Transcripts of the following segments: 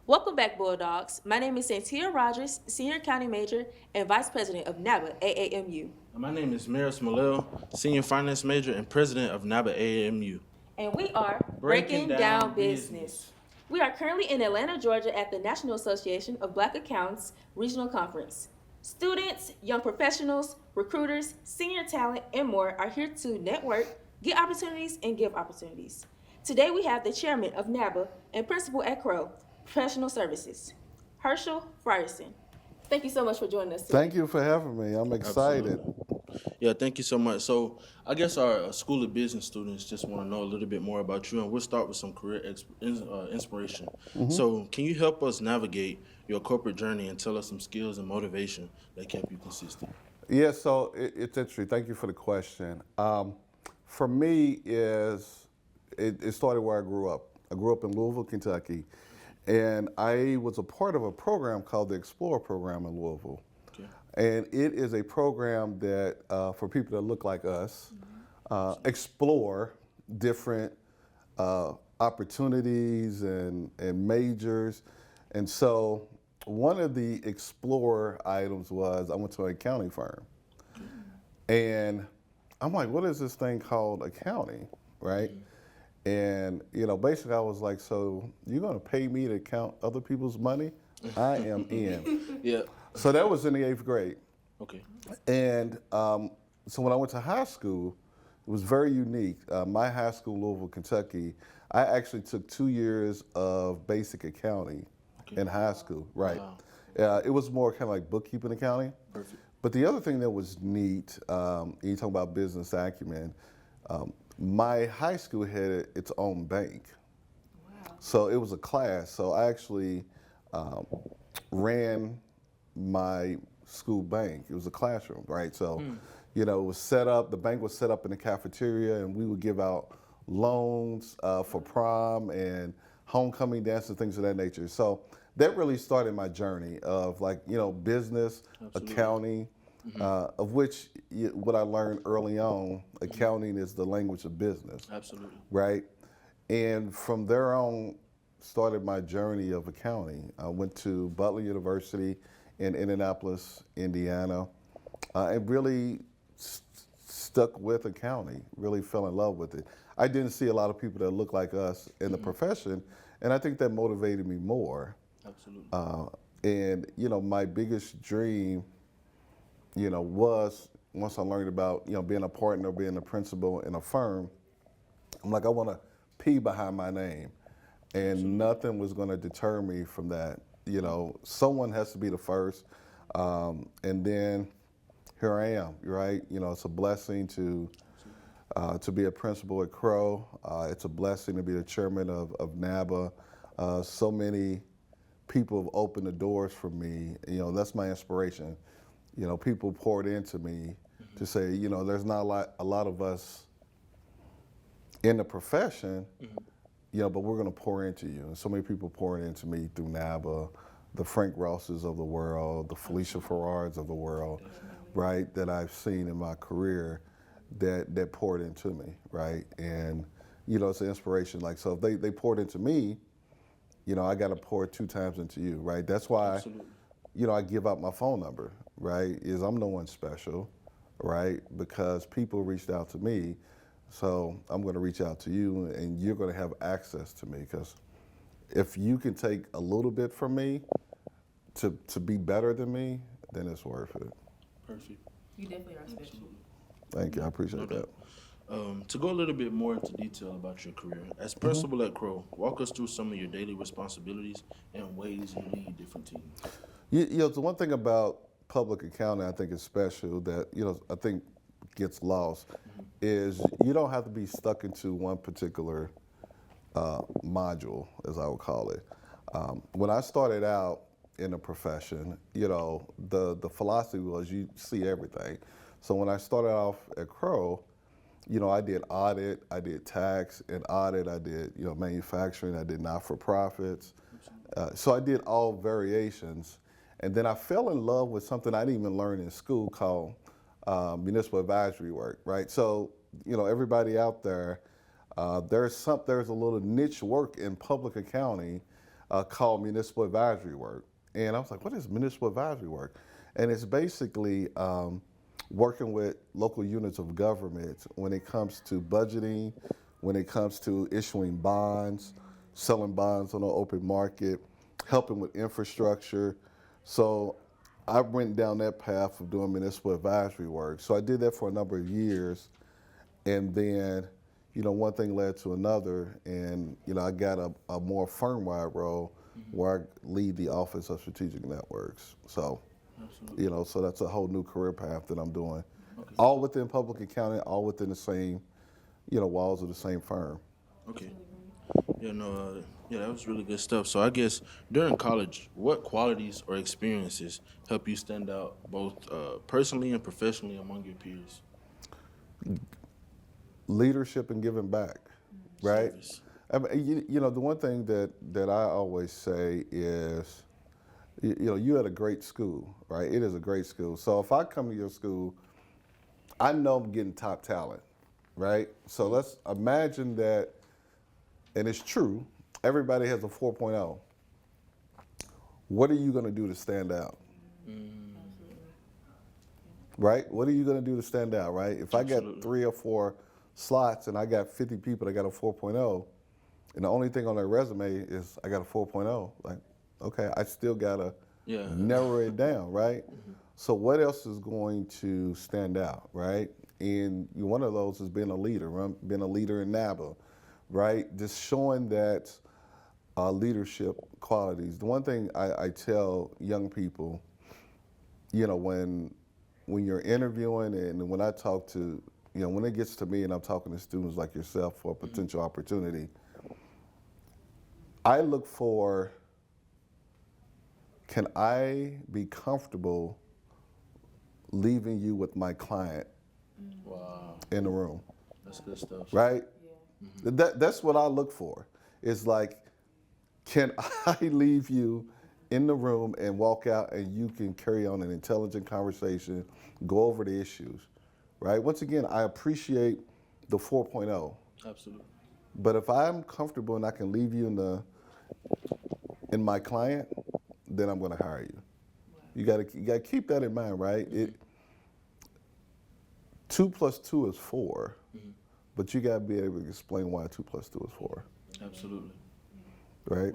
Welcome back, Bulldogs. My name is Santia Rogers, Senior Accounting Major and Vice President of NABA AAMU. My name is Maris Malel, Senior Finance Major and President of NABA AAMU. And we are Breaking Breaking Down Down Business. Business. We are currently in Atlanta, Georgia at the National Association of Black Accountants Regional Conference. Students, young professionals, recruiters, senior talent, and more are here to network, get opportunities, and give opportunities. Today we have the chairman of NABA and principal at Crowe, Professional Services, Hershel Frierson. Thank you so much for joining us today. Thank you for having me. I'm excited. Absolutely. Yeah, thank you so much. So, I guess our School of Business students just want to know a little bit more about you, and we'll start with some career inspiration. So, can you help us navigate your corporate journey and tell us some skills and motivation that kept you consistent? Yeah, so it's interesting. Thank you for the question. For me, it started where I grew up. I grew up in Louisville, Kentucky, and I was a part of a program called the Explorer Program in Louisville. Okay. And it is a program that, for people that look like us, explore different opportunities and majors. And so one of the Explorer items was I went to an accounting firm. And I'm like, what is this thing called accounting, right? And, basically I was like, so you're going to pay me to count other people's money? I am in. Yeah. So that was in the 8th grade. Okay. And so when I went to high school, it was very unique. My high school, Louisville, Kentucky, I actually took 2 years of basic accounting in high school, right? Wow. It was more kind of like bookkeeping accounting. Perfect. But the other thing that was neat, you talk about business acumen, my high school had its own bank. Wow. So it was a class. So I actually ran my school bank. It was a classroom, right? So, it was set up, the bank was set up in the cafeteria, and we would give out loans for prom and homecoming dances, things of that nature. So that really started my journey of business, Absolutely. accounting, of which what I learned early on, accounting is the language of business, Absolutely. right? And from there on, started my journey of accounting. I went to Butler University in Indianapolis, Indiana, and really stuck with accounting, really fell in love with it. I didn't see a lot of people that look like us in the profession, and I think that motivated me more. Absolutely. And, my biggest dream, was once I learned about, being a partner, being a principal in a firm, I'm like, I want to P behind my name. And nothing was going to deter me from that. Someone has to be the first. And then here I am, right? It's a blessing to be a principal at Crowe. It's a blessing to be the chairman of NABA. So many people have opened the doors for me. That's my inspiration. People poured into me to say, there's not a lot of us in the profession, but we're going to pour into you. And so many people poured into me through NABA, the Frank Rosses of the world, the Felicia Farrards of the world, right, that I've seen in my career that poured into me, right? And, it's an inspiration. Like, so if they poured into me, I got to pour 2 times into you, right? That's why, Absolutely. I give out my phone number, right? Is I'm no one special, right? Because people reached out to me. So I'm going to reach out to you, and you're going to have access to me. Because if you can take a little bit from me to be better than me, then it's worth it. Perfect. You definitely are special. Thank you. I appreciate No that. doubt. To go a little bit more into detail about your career, as principal at Crowe, walk us through some of your daily responsibilities and ways you lead different teams. The one thing about public accounting I think is special that, I think gets lost is you don't have to be stuck into one particular module, as I would call it. When I started out in the profession, the philosophy was you see everything. So when I started off at Crowe, I did audit, I did tax and audit, I did, manufacturing, I did not-for-profits. So I did all variations. And then I fell in love with something I didn't even learn in school called municipal advisory work, right? So, everybody out there, there's a little niche work in public accounting called municipal advisory work. And I was like, what is municipal advisory work? And it's basically working with local units of government when it comes to budgeting, when it comes to issuing bonds, selling bonds on the open market, helping with infrastructure. So I went down that path of doing municipal advisory work. So I did that for a number of years. And then, one thing led to another. And, I got a more firm-wide role where I lead the Office of Strategic Networks. So, Absolutely. so that's a whole new career path that I'm doing. Okay. All within public accounting, all within the same, walls of the same firm. Okay. Yeah, that was really good stuff. So I guess during college, what qualities or experiences help you stand out both personally and professionally among your peers? Leadership and giving back, right? Service. I mean, the one thing that I always say is, you had a great school, right? It is a great school. So if I come to your school, I know I'm getting top talent, right? So let's imagine that, and it's true, everybody has a 4.0. What are you going to do to stand out? Right? What are you going to do to stand out, right? If I got Absolutely. 3 or 4 slots and I got 50 people that got a 4.0, and the only thing on their resume is I got a 4.0, like, okay, I still got to Yeah. narrow it down, right? So what else is going to stand out, right? And one of those is being a leader, right? Being a leader in NABA, right? Just showing that leadership qualities. The one thing I tell young people, when you're interviewing and when I talk to, when it gets to me and I'm talking to students like yourself for a potential opportunity, I look for, can I be comfortable leaving you with my client Wow. in the room, That's good stuff. right? That's what I look for. It's like, can I leave you in the room and walk out and you can carry on an intelligent conversation, go over the issues, right? Once again, I appreciate the 4.0, Absolutely. but if I'm comfortable and I can leave you in my client, then I'm going to hire you. You got to keep that in mind, right? 2 plus 2 is 4, but you got to be able to explain why 2 plus 2 is 4, Absolutely. right?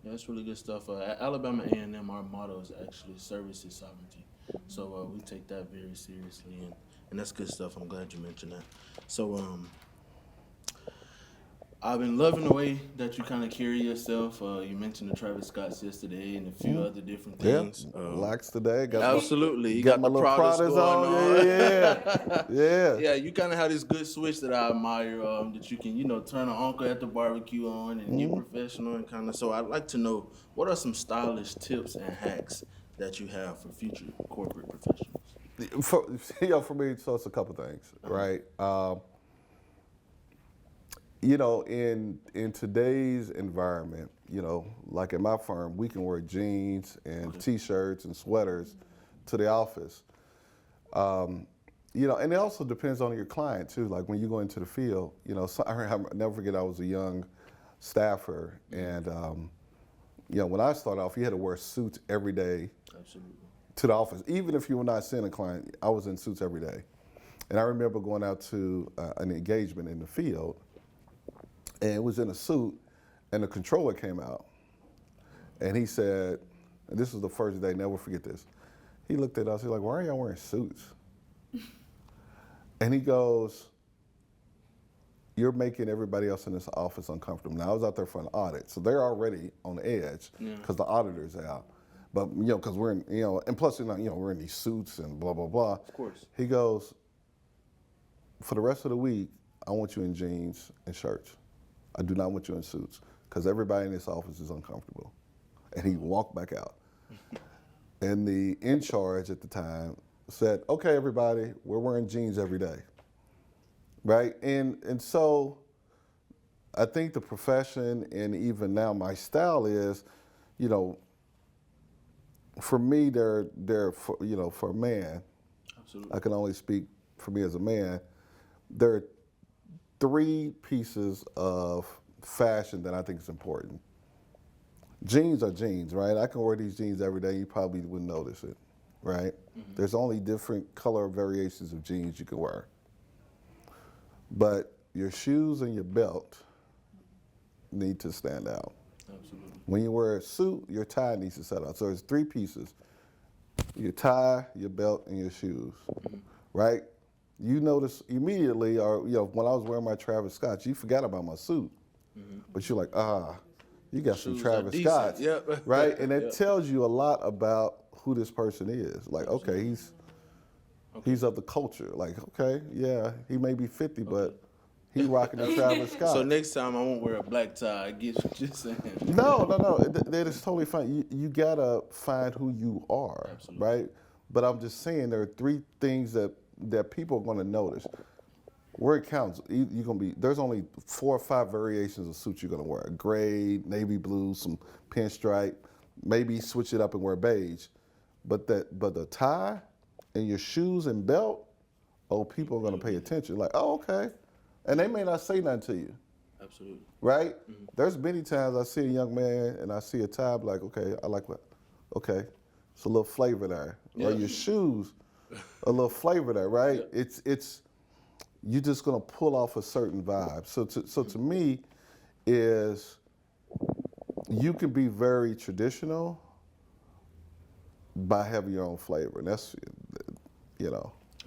Yeah, that's really good stuff. At Alabama A&M, our motto is actually service is sovereignty. So we take that very seriously, and that's good stuff. I'm glad you mentioned that. So I've been loving the way that you kind of carry yourself. You mentioned the Travis Scott's yesterday and a few other different things. Yeah, relax today. Got Absolutely. You got got my the little Pradas Pradas going on. on. Yeah. Yeah, you kind of have this good switch that I admire, that you can, turn an uncle at the barbecue on and get professional and kind of. So I'd like to know, what are some stylish tips and hacks that you have for future corporate professionals? For me, so it's a couple things, right? In today's environment, like at my firm, we can wear jeans and T-shirts and sweaters to the office. And it also depends on your client too. Like when you go into the field, I'll never forget I was a young staffer, and when I started off, you had to wear suits every day Absolutely. to the office. Even if you were not seeing a client, I was in suits every day. And I remember going out to an engagement in the field, and it was in a suit, and the controller came out, and he said, and this was the first day, never forget this. He looked at us, he's like, why are y'all wearing suits? And he goes, you're making everybody else in this office uncomfortable. Now, I was out there for an audit, so they're already on the edge because the auditor's out. But, because we're in, and plus, we're in these suits and blah, blah, blah. Of course. He goes, for the rest of the week, I want you in jeans and shirts. I do not want you in suits because everybody in this office is uncomfortable. And he walked back out. And the in charge at the time said, okay, everybody, we're wearing jeans every day, right? And so I think the profession and even now my style is, for me, for a man, Absolutely. I can only speak for me as a man, there are 3 pieces of fashion that I think is important. jeans are jeans, right? I can wear these jeans every day. You probably wouldn't notice it, right? There's only different color variations of jeans you can wear. But your shoes and your belt need to stand out. Absolutely. When you wear a suit, your tie needs to set out. So it's 3 pieces: your tie, your belt, and your shoes, right? You notice immediately, or when I was wearing my Travis Scotts, you forgot about my suit, but you're like, you got some Shoes are Travis decent. Scotts, Yep. right? And it Yep. tells you a lot about who this person is. Like, okay, he's of the culture. Like, okay, yeah, he may be 50, but he rocking the Travis Scott. So next time I won't wear a black tie. I get what you're saying. No. That is totally fine. You gotta find who you are, Absolutely. right? But I'm just saying there are 3 things that people are gonna notice. Where it counts, there's only 4 or 5 variations of suits you're gonna wear: gray, navy blue, some pinstripe, maybe switch it up and wear beige. But the tie and your shoes and belt, people are gonna pay attention. Like, okay, and they may not say nothing to you. Absolutely. Right? There's many times I see a young man and I see a tie, I'm like, okay, I like what? Okay, it's a little flavor there. Yeah. Or your shoes, a little flavor there, right? Yeah. It's you're just gonna pull off a certain vibe. So to me, is you can be very traditional by having your own flavor, and that's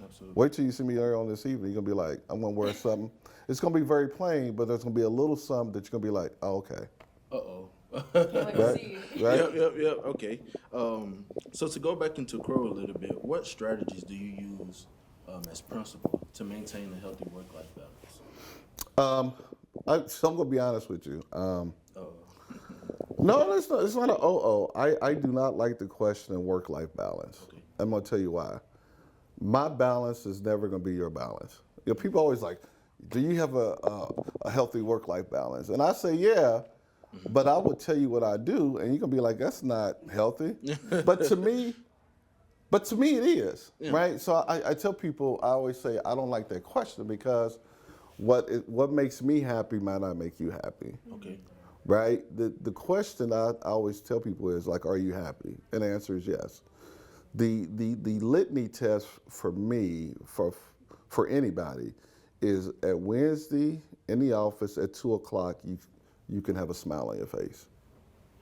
Absolutely. Wait till you see me later on this evening. You're gonna be like, I'm gonna wear something. It's gonna be very plain, but there's gonna be a little something that you're gonna be like, oh, okay. Uh-oh. Can't wait to Right? see you. Right? Yep. Okay. So to go back into Crowe a little bit, what strategies do you use as principal to maintain a healthy work-life balance? So I'm gonna be honest with you. Uh-oh. No, it's not an I do not like the question of work-life balance. Okay. I'm gonna tell you why. My balance is never gonna be your balance. People always like, do you have a healthy work-life balance? And I say, yeah, but I would tell you what I do, and you're gonna be like, that's not healthy. But to me it is, right? So I tell people, I always say, I don't like that question because what makes me happy might not make you happy. Okay. Right? The question I always tell people is like, are you happy? And the answer is yes. The litany test for me, for anybody, is at Wednesday in the office at 2:00, you can have a smile on your face.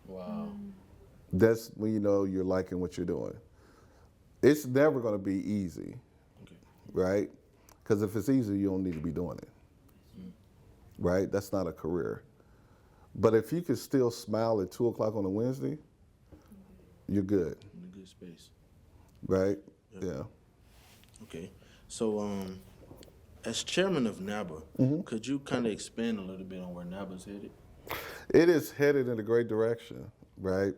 Wow. That's when you know you're liking what you're doing. It's never going to be easy, Okay. right? Because if it's easy, you don't need to be doing it, right? That's not a career. But if you can still smile at 2:00 on a Wednesday, you're good, In a good space. right? Yep. Yeah. Okay. So as chairman of NABA, could you kind of expand a little bit on where NABA's headed? It is headed in a great direction, right?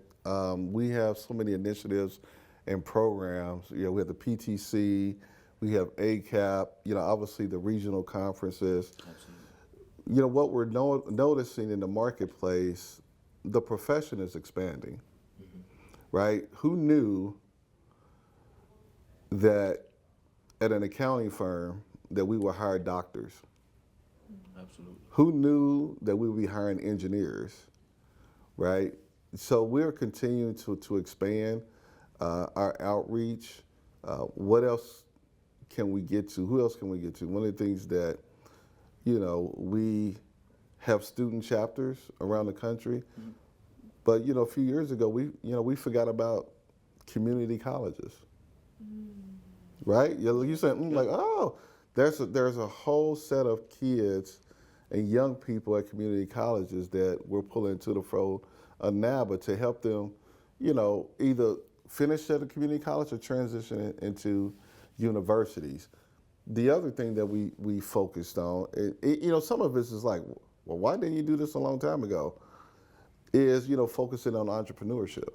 We have so many initiatives and programs. We have the PTC, we have ACAP, obviously the regional conferences. Absolutely. What we're noticing in the marketplace, the profession is expanding, right? Who knew that at an accounting firm that we would hire doctors? Absolutely. Who knew that we would be hiring engineers, right? So we're continuing to expand our outreach. What else can we get to? Who else can we get to? One of the things that, we have student chapters around the country, but a few years ago we forgot about community colleges, right? You said like, oh, there's a whole set of kids and young people at community colleges that we're pulling to the fold of NABA to help them, either finish at a community college or transition into universities. The other thing that we focused on, some of this is like, well, why didn't you do this a long time ago? Is, focusing on entrepreneurship.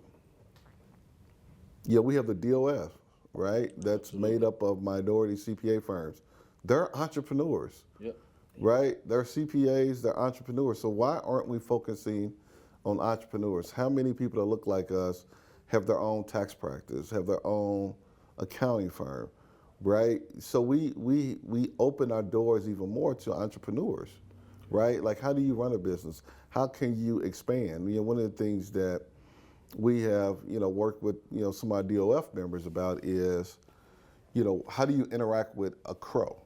Yeah, we have the DOF, right? That's made up of minority CPA firms. They're entrepreneurs. Yep. Right? They're CPAs, they're entrepreneurs. So why aren't we focusing on entrepreneurs? How many people that look like us have their own tax practice, have their own accounting firm, right? So we open our doors even more to entrepreneurs, right? Like, how do you run a business? How can you expand? One of the things that we have, worked with, some of our DOF members about is, how do you interact with a Crowe,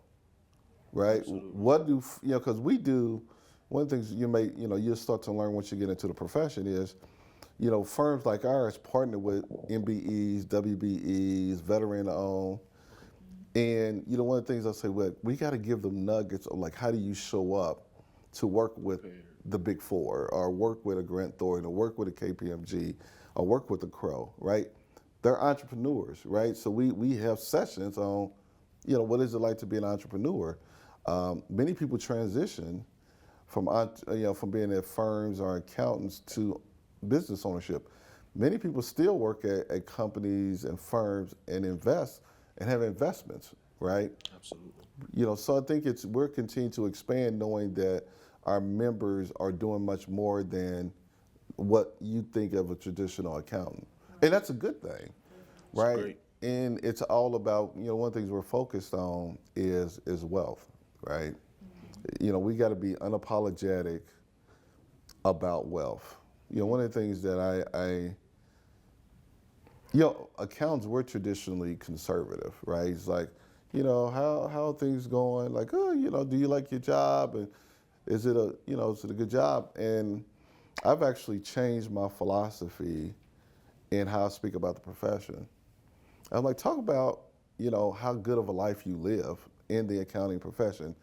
right? Absolutely. What do, because we do, one of the things you'll start to learn once you get into the profession is, firms like ours partner with MBEs, WBEs, veteran-owned. And, one of the things I say, well, we got to give them nuggets of like, how do you show up to work with the Big Four or work with a Grant Thornton or work with a KPMG or work with a Crowe, right? They're entrepreneurs, right? So we have sessions on, what is it like to be an entrepreneur? Many people transition from being at firms or accountants to business ownership. Many people still work at companies and firms and invest and have investments, right? Absolutely. So I think we're continuing to expand knowing that our members are doing much more than what you think of a traditional accountant. And that's a good thing, right? Great. And it's all about, one of the things we're focused on is wealth, right? We got to be unapologetic about wealth. One of the things that accountants, we're traditionally conservative, right? It's like, how are things going? Like, do you like your job? And is it a good job? And I've actually changed my philosophy in how I speak about the profession. I'm like, talk about, how good of a life you live in the accounting profession.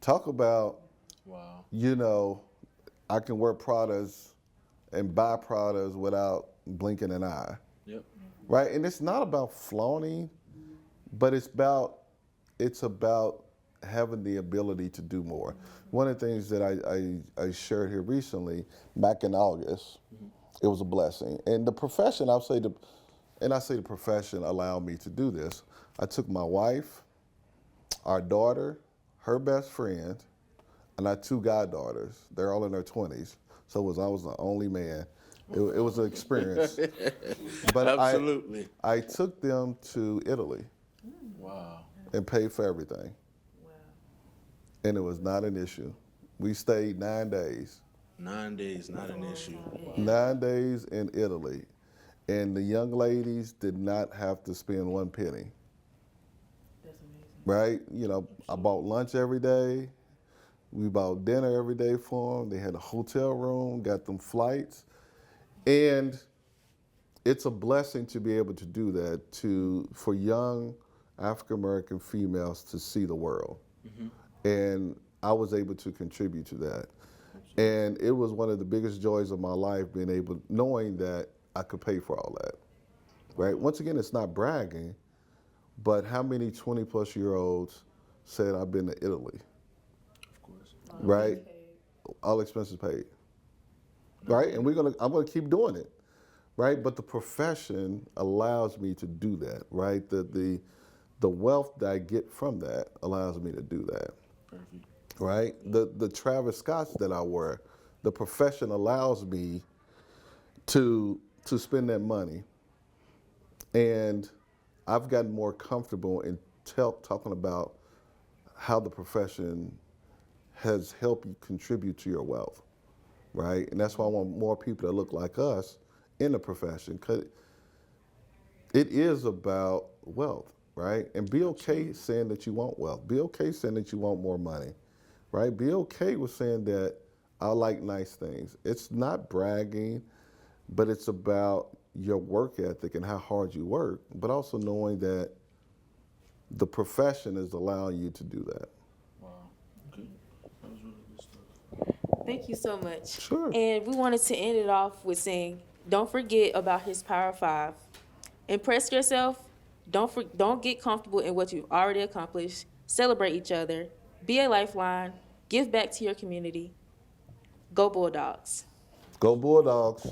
Talk about, wow, I can wear Pradas and buy Pradas without blinking an eye. Yep. Right? And it's not about flaunting, but it's about having the ability to do more. One of the things that I shared here recently, back in August, it was a blessing. And the profession, I say the profession allowed me to do this. I took my wife, our daughter, her best friend, and our two goddaughters. They're all in their 20s. So I was the only man. It was an experience. But Absolutely. I took them to Italy. Wow. And paid for everything. Wow. And it was not an issue. We stayed 9 days. 9 days, not an issue. Wow. 9 days in Italy. And the young ladies did not have to spend one penny. That's amazing. Right? I bought lunch every day. We bought dinner every day for them. They had a hotel room, got them flights. And it's a blessing to be able to do that for young African-American females to see the world. Mm-hmm. And I was able to contribute to that. Absolutely. And it was one of the biggest joys of my life, knowing that I could pay for all that, right? Once again, it's not bragging, but how many 20-plus-year-olds said, I've been to Italy? Of course. Right? All expenses paid. Right? And I'm gonna keep doing it. Right? But the profession allows me to do that, right? The wealth that I get from that allows me to do that. Perfect. Right? The Travis Scotts that I wear, the profession allows me to spend that money. And I've gotten more comfortable in talking about how the profession has helped you contribute to your wealth, right? And that's why I want more people that look like us in the profession, because it is about wealth, right? And be okay saying that you want wealth. Be okay saying that you want more money, right? Be okay with saying that I like nice things. It's not bragging, but it's about your work ethic and how hard you work, but also knowing that the profession is allowing you to do that. Wow. Okay. That was really good stuff. Thank you so much. Sure. And we wanted to end it off with saying, don't forget about his Power 5. Impress yourself. Don't get comfortable in what you've already accomplished. Celebrate each other. Be a lifeline. Give back to your community. Go Bulldogs. Go Bulldogs.